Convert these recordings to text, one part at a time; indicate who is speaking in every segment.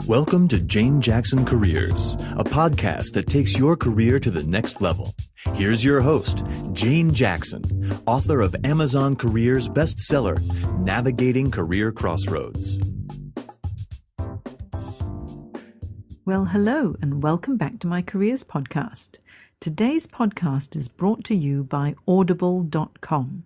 Speaker 1: Welcome to Jane Jackson Careers, a podcast that takes your career to the next level. Here's your host, Jane Jackson, author of Amazon Careers bestseller, Navigating Career Crossroads.
Speaker 2: Well, hello, and welcome back to my Careers podcast. Today's podcast is brought to you by Audible.com.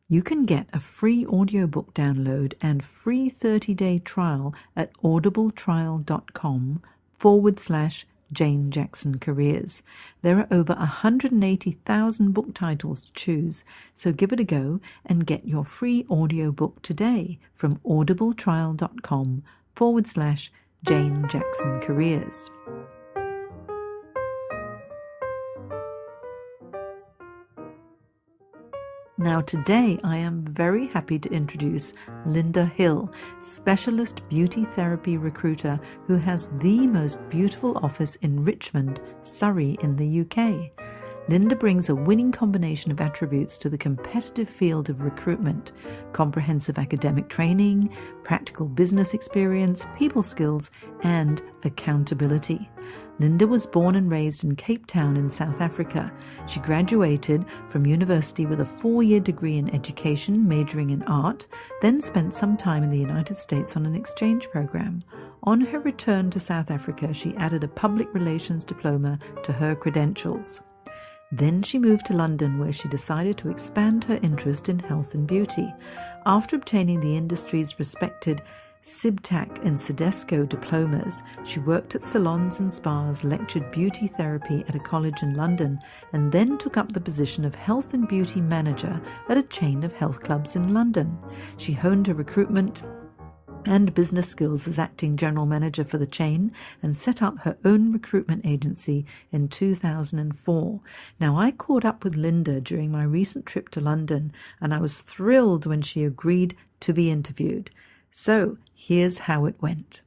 Speaker 2: You can get a free audiobook download and free 30-day trial at audibletrial.com/Jane Jackson Careers. There are over 180,000 book titles to choose, so give it a go and get your free audiobook today from audibletrial.com/Jane Jackson Careers. Now today I am very happy to introduce Linda Hill, specialist beauty therapy recruiter who has the most beautiful office in Richmond, Surrey in the UK. Linda brings a winning combination of attributes to the competitive field of recruitment: comprehensive academic training, practical business experience, people skills, and accountability. Linda was born and raised in Cape Town in South Africa. She graduated from university with a 4-year degree in education, majoring in art, then spent some time in the United States on an exchange program. On her return to South Africa, she added a public relations diploma to her credentials. Then she moved to London, where she decided to expand her interest in health and beauty. After obtaining the industry's respected CIBTAC and CIDESCO diplomas, she worked at salons and spas, lectured beauty therapy at a college in London, and then took up the position of health and beauty manager at a chain of health clubs in London. She honed her recruitment and business skills as acting general manager for the chain and set up her own recruitment agency in 2004. Now, I caught up with Linda during my recent trip to London, and I was thrilled when she agreed to be interviewed. So, here's how it went.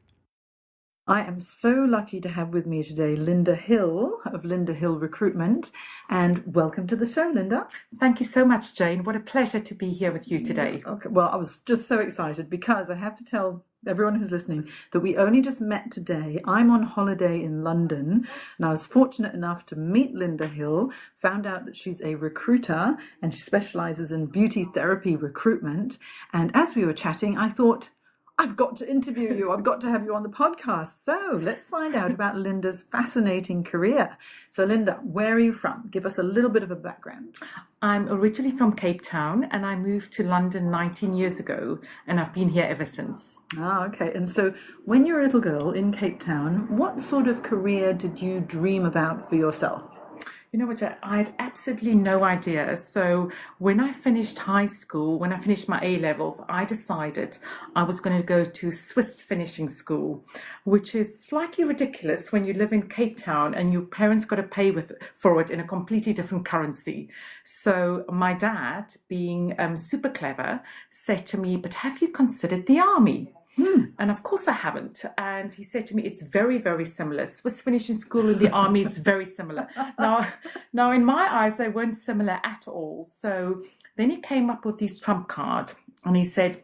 Speaker 2: I am so lucky to have with me today Linda Hill of Linda Hill Recruitment, and welcome to the show, Linda.
Speaker 3: Thank you so much, Jane. What a pleasure to be here with you today.
Speaker 2: Okay, well, I was just so excited because I have to tell everyone who's listening that we only just met today. I'm on holiday in London, and I was fortunate enough to meet Linda Hill, found out that she's a recruiter and she specializes in beauty therapy recruitment. And as we were chatting, I thought, I've got to interview you. I've got to have you on the podcast. So let's find out about Linda's fascinating career. So Linda, where are you from? Give us a little bit of a background.
Speaker 3: I'm originally from Cape Town, and I moved to London 19 years ago, and I've been here ever since.
Speaker 2: Ah, okay. And so when you were a little girl in Cape Town, what sort of career did you dream about for yourself?
Speaker 3: You know what, I had absolutely no idea. So when I finished high school, when I finished my A-levels, I decided I was going to go to Swiss finishing school, which is slightly ridiculous when you live in Cape Town and your parents got to pay for it in a completely different currency. So my dad, being super clever, said to me, "But have you considered the army?" And of course I haven't. And he said to me, "It's very, very similar. Swiss finishing school and the army, it's very similar." Now, in my eyes, they weren't similar at all. So then he came up with his trump card and he said,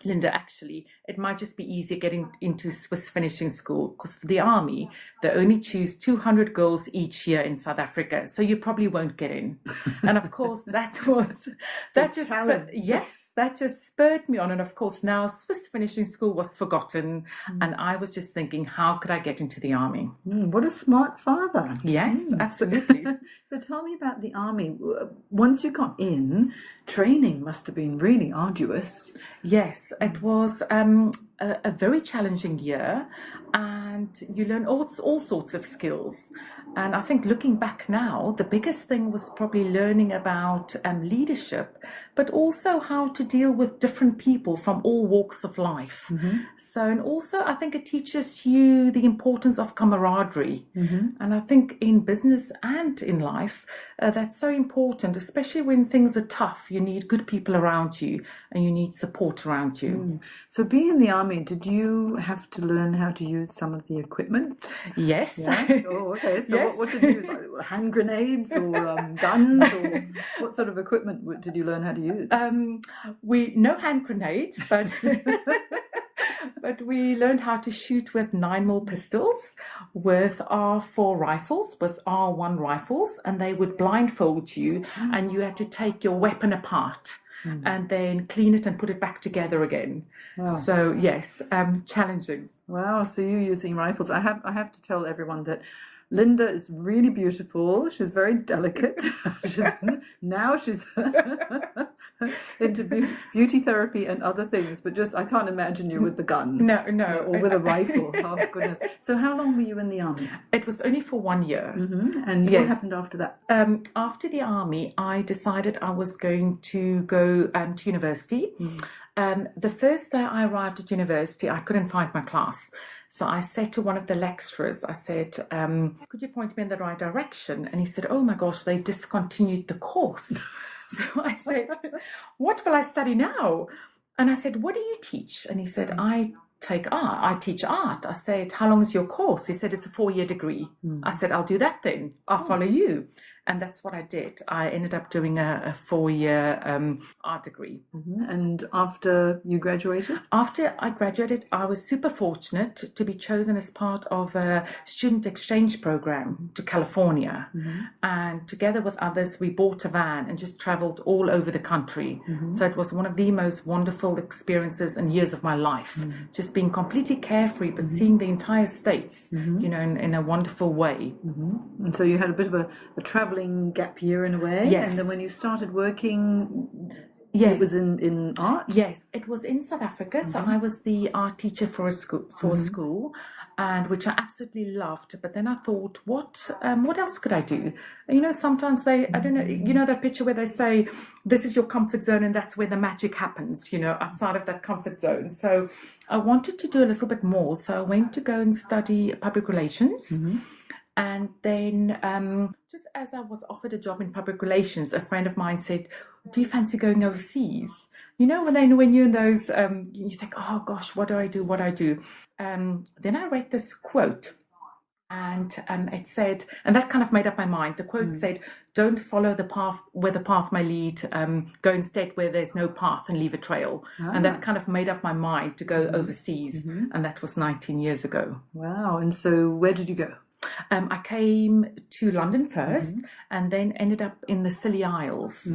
Speaker 3: "Linda, actually, it might just be easier getting into Swiss finishing school because for the army, they only choose 200 girls each year in South Africa. So you probably won't get in." And of course, that just spurred me on. And of course, now Swiss finishing school was forgotten. And I was just thinking, how could I get into the army?
Speaker 2: What a smart father.
Speaker 3: Yes, absolutely.
Speaker 2: So tell me about the army. Once you got in, training must have been really arduous.
Speaker 3: Yes, it was a very challenging year, and you learn all sorts of skills. And I think looking back now, the biggest thing was probably learning about leadership, but also how to deal with different people from all walks of life. So, and also I think it teaches you the importance of camaraderie. And I think in business and in life, that's so important, especially when things are tough. You need good people around you and you need support around you.
Speaker 2: So being in the army, did you have to learn how to use some of the equipment?
Speaker 3: Yes.
Speaker 2: Yeah? Oh, okay. So yes. What did you use? Like hand grenades or guns? Or what sort of equipment did you learn how to use?
Speaker 3: No hand grenades, but but we learned how to shoot with 9mm pistols, with R4 rifles, with R1 rifles, and they would blindfold you, and you had to take your weapon apart and then clean it and put it back together again.
Speaker 2: Wow.
Speaker 3: So yes, challenging.
Speaker 2: Wow, so you're using rifles. I have to tell everyone that Linda is really beautiful. She's very delicate. she's into beauty therapy and other things, but just I can't imagine you with the gun.
Speaker 3: No.
Speaker 2: Or with a rifle. Oh, goodness. So how long were you in the army?
Speaker 3: It was only for 1 year.
Speaker 2: And what happened after that?
Speaker 3: After the army, I decided I was going to go to university. The first day I arrived at university, I couldn't find my class. So I said to one of the lecturers, I said, could you point me in the right direction? And he said, oh my gosh, they've discontinued the course. So I said, what will I study now? And I said, what do you teach? And he said, I teach art. I said, how long is your course? He said, it's a 4-year degree. I said, I'll do that then. I'll follow you. And that's what I did. I ended up doing a 4-year art degree.
Speaker 2: And after you graduated?
Speaker 3: After I graduated, I was super fortunate to be chosen as part of a student exchange program to California. And together with others, we bought a van and just traveled all over the country. So it was one of the most wonderful experiences and years of my life. Just being completely carefree, but seeing the entire States, in a wonderful way.
Speaker 2: And so you had a bit of a traveling gap year in a way.
Speaker 3: Yes.
Speaker 2: And then when you started working,
Speaker 3: yes,
Speaker 2: it was in art?
Speaker 3: Yes, it was in South Africa. So I was the art teacher for a school, and which I absolutely loved. But then I thought, what else could I do? Sometimes I don't know, that picture where they say, this is your comfort zone and that's where the magic happens, outside of that comfort zone. So I wanted to do a little bit more. So I went to go and study public relations. And then just as I was offered a job in public relations, a friend of mine said, do you fancy going overseas? When you're in those, you think, oh gosh, what do I do? Then I read this quote, and it said, and that kind of made up my mind. The quote said, don't follow the path where the path may lead, go instead where there's no path and leave a trail. And that kind of made up my mind to go overseas. And that was 19 years ago.
Speaker 2: Wow. And so where did you go?
Speaker 3: I came to London first and then ended up in the Scilly Isles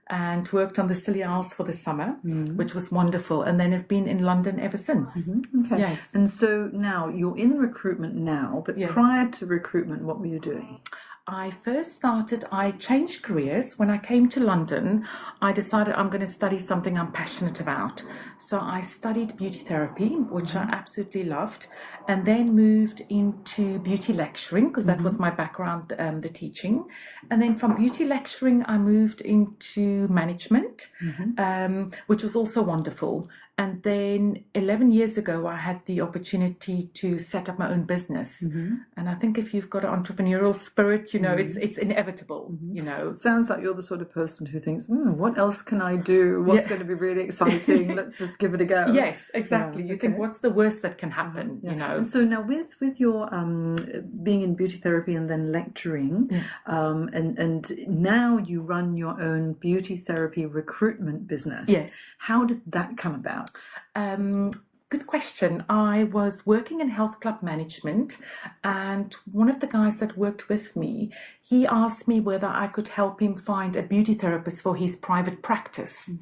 Speaker 3: and worked on the Scilly Isles for the summer, which was wonderful. And then have been in London ever since.
Speaker 2: Okay.
Speaker 3: Yes.
Speaker 2: And so now you're in recruitment now, but prior to recruitment, what were you doing?
Speaker 3: I changed careers. When I came to London, I decided I'm going to study something I'm passionate about. So I studied beauty therapy, which I absolutely loved, and then moved into beauty lecturing because that was my background, the teaching. And then from beauty lecturing, I moved into management, which was also wonderful. And then 11 years ago, I had the opportunity to set up my own business. And I think if you've got an entrepreneurial spirit, it's inevitable,
Speaker 2: It sounds like you're the sort of person who thinks, what else can I do? What's going to be really exciting? Let's just give it a go.
Speaker 3: Yes, exactly. You think, what's the worst that can happen,
Speaker 2: And so now with your being in beauty therapy and then lecturing, and now you run your own beauty therapy recruitment business.
Speaker 3: Yes.
Speaker 2: How did that come about?
Speaker 3: Good question. I was working in health club management, and one of the guys that worked with me, he asked me whether I could help him find a beauty therapist for his private practice.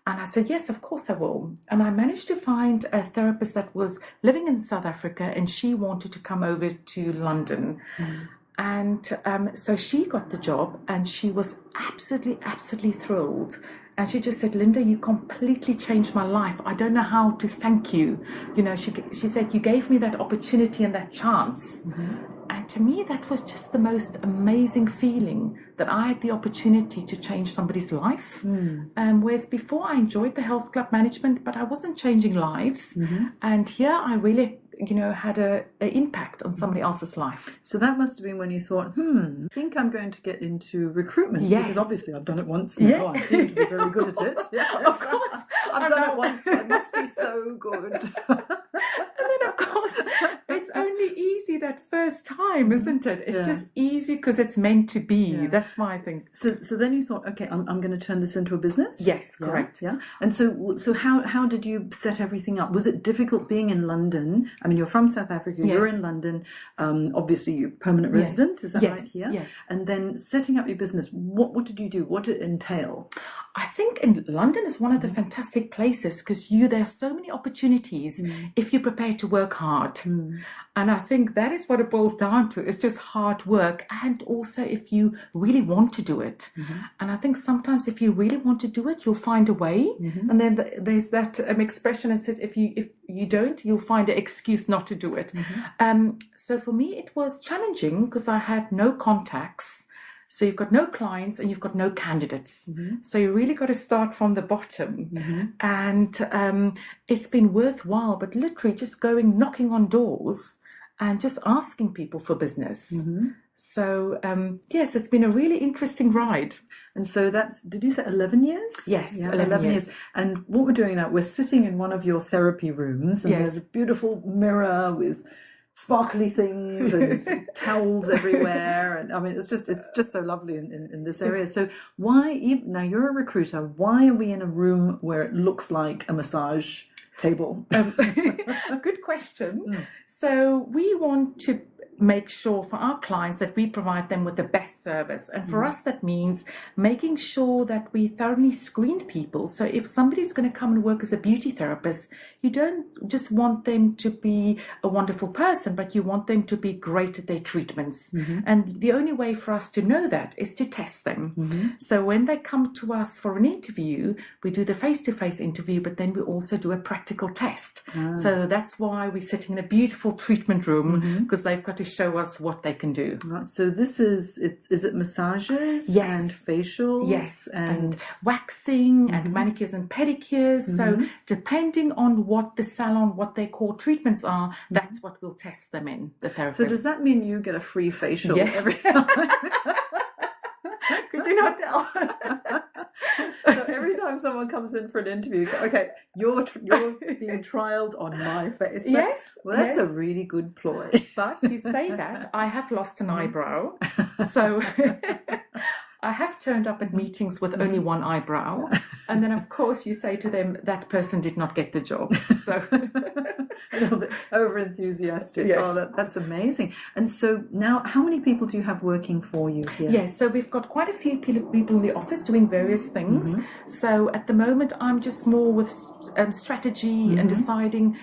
Speaker 3: And I said, yes, of course I will. And I managed to find a therapist that was living in South Africa, and she wanted to come over to London. And so she got the job, and she was absolutely thrilled. And she just said, Linda, you completely changed my life. I don't know how to thank you. She said, you gave me that opportunity and that chance. And to me, that was just the most amazing feeling that I had the opportunity to change somebody's life. Whereas before I enjoyed the health club management, but I wasn't changing lives. And here I really had an impact on somebody else's life.
Speaker 2: So that must have been when you thought, I think I'm going to get into recruitment.
Speaker 3: Yes.
Speaker 2: Because obviously I've done it once now. I seem to be very good at it.
Speaker 3: Of course.
Speaker 2: I've done it once. It must be so good.
Speaker 3: And then, of course, it's only only easy that first time, isn't it? It's just easy because it's meant to be. Yeah. That's why I think.
Speaker 2: So then you thought, okay, I'm going to turn this into a business?
Speaker 3: Yes, correct.
Speaker 2: Yeah. And so how did you set everything up? Was it difficult being in London? I mean, you're from South Africa, you're in London. Obviously, you're permanent resident, is that right? Yeah.
Speaker 3: Yes.
Speaker 2: And then setting up your business, what did you do? What did it entail?
Speaker 3: I think in London is one of the fantastic places because there are so many opportunities if you're prepared to work hard. And I think that is what it boils down to. It's just hard work. And also if you really want to do it. And I think sometimes if you really want to do it, you'll find a way. And then there's that expression that says, if you don't, you'll find an excuse not to do it. So for me, it was challenging because I had no contacts. So you've got no clients and you've got no candidates. So you really got to start from the bottom. And it's been worthwhile, but literally just knocking on doors and just asking people for business. So yes, it's been a really interesting ride.
Speaker 2: And so did you say 11 years?
Speaker 3: Yes,
Speaker 2: yeah,
Speaker 3: 11 years.
Speaker 2: And what we're doing now, we're sitting in one of your therapy rooms and there's a beautiful mirror with sparkly things and towels everywhere, and I mean it's just so lovely in this area. So now you're a recruiter, why are we in a room where it looks like a massage table?
Speaker 3: Good question. So we want to make sure for our clients that we provide them with the best service. And for us, that means making sure that we thoroughly screen people. So if somebody's going to come and work as a beauty therapist, you don't just want them to be a wonderful person, but you want them to be great at their treatments. And the only way for us to know that is to test them. So when they come to us for an interview, we do the face-to-face interview, but then we also do a practical test. So that's why we're sitting in a beautiful treatment room, because they've got to show us what they can do.
Speaker 2: So this is it massages and facials
Speaker 3: and waxing and manicures and pedicures. So depending on what the salon, what their core treatments are, that's what we'll test them in, the therapist.
Speaker 2: So does that mean you get a free facial
Speaker 3: every time? Could you not tell?
Speaker 2: So every time someone comes in for an interview, okay, you're being trialed on my face.
Speaker 3: Yes.
Speaker 2: Well, that's a really good ploy.
Speaker 3: But you say that, I have lost an eyebrow. So I have turned up at meetings with only one eyebrow. And then, of course, you say to them, that person did not get the job. So
Speaker 2: a little bit over-enthusiastic.
Speaker 3: Yes.
Speaker 2: Oh, that's amazing. And so now, how many people do you have working for you here?
Speaker 3: Yes, so we've got quite a few people in the office doing various things. So at the moment, I'm just more with strategy and deciding,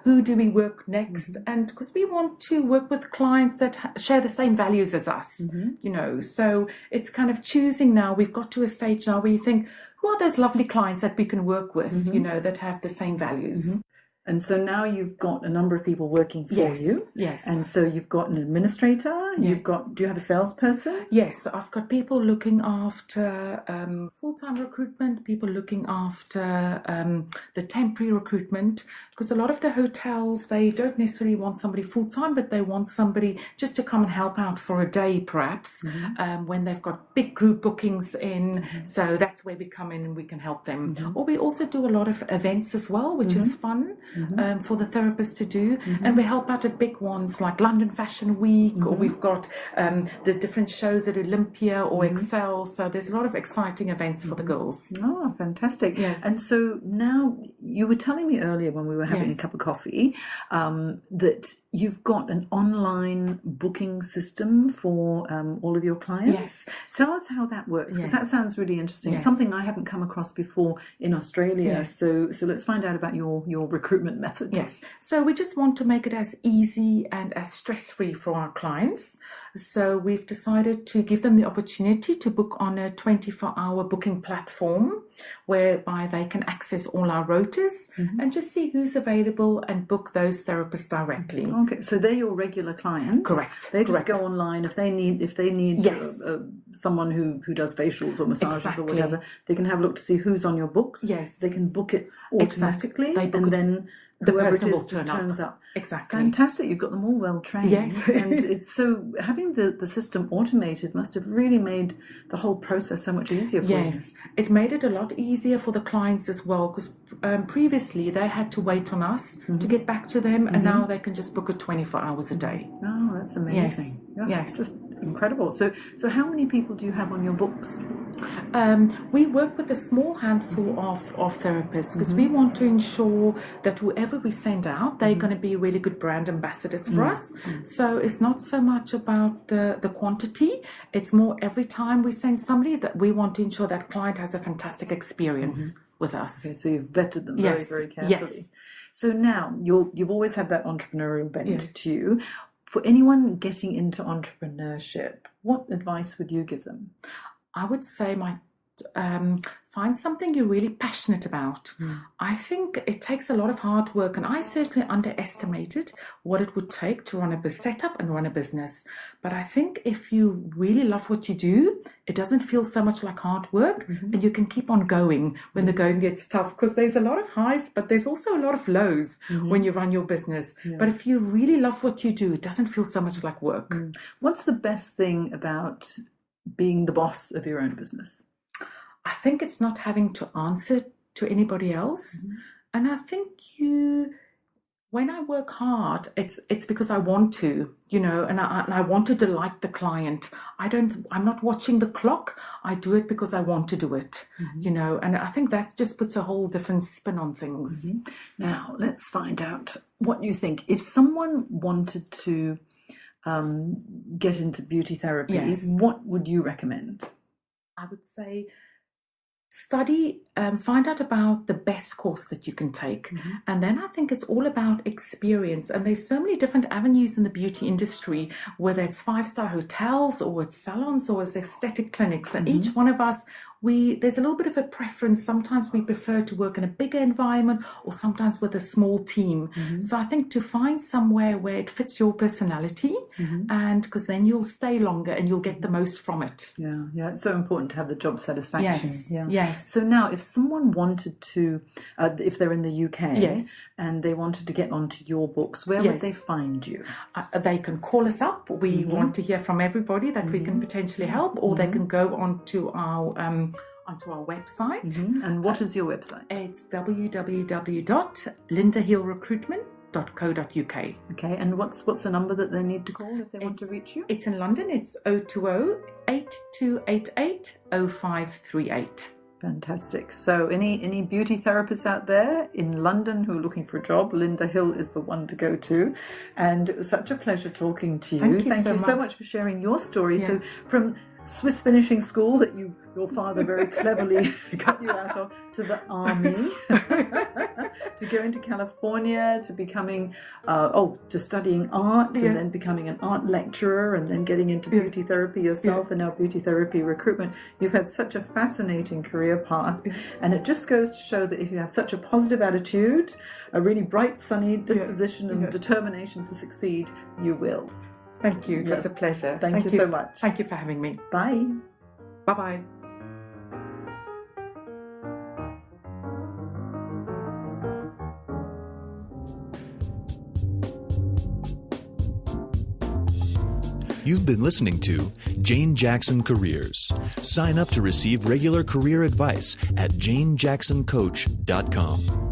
Speaker 3: who do we work next? And because we want to work with clients that share the same values as us, so it's kind of choosing now. We've got to a stage now where you think, who are those lovely clients that we can work with, that have the same values?
Speaker 2: And so now you've got a number of people working for you.
Speaker 3: Yes.
Speaker 2: And so you've got an administrator. Do you have a salesperson?
Speaker 3: Yes. So I've got people looking after full-time recruitment, people looking after the temporary recruitment, because a lot of the hotels, they don't necessarily want somebody full-time, but they want somebody just to come and help out for a day, perhaps, when they've got big group bookings in. So that's where we come in and we can help them. Or we also do a lot of events as well, which is fun. For the therapist to do, and we help out at big ones like London Fashion Week, or we've got the different shows at Olympia or Excel. So there's a lot of exciting events for the girls.
Speaker 2: Oh, fantastic!
Speaker 3: Yes.
Speaker 2: And so now you were telling me earlier when we were having a cup of coffee that you've got an online booking system for all of your clients.
Speaker 3: Yes.
Speaker 2: Tell us how that works, because that sounds really interesting. It's something I haven't come across before in Australia.
Speaker 3: Yes.
Speaker 2: So let's find out about your recruitment method.
Speaker 3: Yes. So we just want to make it as easy and as stress-free for our clients. So we've decided to give them the opportunity to book on a 24-hour booking platform whereby they can access all our rotas and just see who's available and book those therapists directly.
Speaker 2: Okay, so they're your regular clients.
Speaker 3: Correct.
Speaker 2: They just go online if they need someone who does facials or massages or whatever. They can have a look to see who's on your books.
Speaker 3: Yes.
Speaker 2: They can book it automatically,
Speaker 3: They book
Speaker 2: and then whoever
Speaker 3: person
Speaker 2: it is
Speaker 3: will
Speaker 2: just turns up.
Speaker 3: Exactly.
Speaker 2: Fantastic. You've got them all well trained.
Speaker 3: Yes.
Speaker 2: And it's so, having the system automated must have really made the whole process so much easier for you.
Speaker 3: Yes, it made it a lot easier for the clients as well, because previously they had to wait on us to get back to them, and now they can just book it 24 hours a day.
Speaker 2: Oh, that's amazing.
Speaker 3: Yes.
Speaker 2: Just incredible. So how many people do you have on your books?
Speaker 3: We work with a small handful of therapists, because we want to ensure that whoever we send out, they're going to be really good brand ambassadors for us. So it's not so much about the quantity, it's more every time we send somebody that we want to ensure that client has a fantastic experience with us.
Speaker 2: Okay, so you've vetted them very, very carefully.
Speaker 3: Yes.
Speaker 2: So now you've always had that entrepreneurial bent to you. For anyone getting into entrepreneurship, what advice would you give them?
Speaker 3: I would say find something you're really passionate about. I think it takes a lot of hard work, and I certainly underestimated what it would take to set up and run a business. But I think if you really love what you do, it doesn't feel so much like hard work, and you can keep on going when the going gets tough, because there's a lot of highs, but there's also a lot of lows when you run your business. But if you really love what you do, it doesn't feel so much like work.
Speaker 2: What's the best thing about being the boss of your own business?
Speaker 3: I think it's not having to answer to anybody else. And I think when I work hard, it's because I want to, and I want to delight the client. I'm not watching the clock. I do it because I want to do it, and I think that just puts a whole different spin on things.
Speaker 2: Now, let's find out what you think. If someone wanted to get into beauty therapy, what would you recommend?
Speaker 3: I would say study, find out about the best course that you can take. And then I think it's all about experience. And there's so many different avenues in the beauty industry, whether it's 5-star hotels or it's salons or it's aesthetic clinics. And each one of us, there's a little bit of a preference. Sometimes we prefer to work in a bigger environment, or sometimes with a small team. So I think to find somewhere where it fits your personality, and because then you'll stay longer and you'll get the most from it.
Speaker 2: Yeah, it's so important to have the job satisfaction.
Speaker 3: Yes.
Speaker 2: So now, if someone wanted to, if they're in the UK, and they wanted to get onto your books, where would they find you?
Speaker 3: They can call us up. We want to hear from everybody that we can potentially help, or they can go onto our website.
Speaker 2: And what is your website?
Speaker 3: It's www.lindahillrecruitment.co.uk.
Speaker 2: Okay, and what's the number that they need to call if they want to reach you?
Speaker 3: It's in London. It's 020-8288-0538.
Speaker 2: Fantastic. So any beauty therapists out there in London who are looking for a job, Linda Hill is the one to go to. And it was such a pleasure talking to you. Thank you so much for sharing your story. So from Swiss finishing school that your father very cleverly got you out of, to the army, to going to California, to becoming, to studying art, and then becoming an art lecturer, and then getting into beauty therapy yourself, and now beauty therapy recruitment. You've had such a fascinating career path, and it just goes to show that if you have such a positive attitude, a really bright, sunny disposition and determination to succeed, you will.
Speaker 3: Thank you. It was a pleasure.
Speaker 2: Thank you so much.
Speaker 3: Thank you for having me.
Speaker 2: Bye.
Speaker 3: Bye-bye.
Speaker 1: You've been listening to Jane Jackson Careers. Sign up to receive regular career advice at janejacksoncoach.com.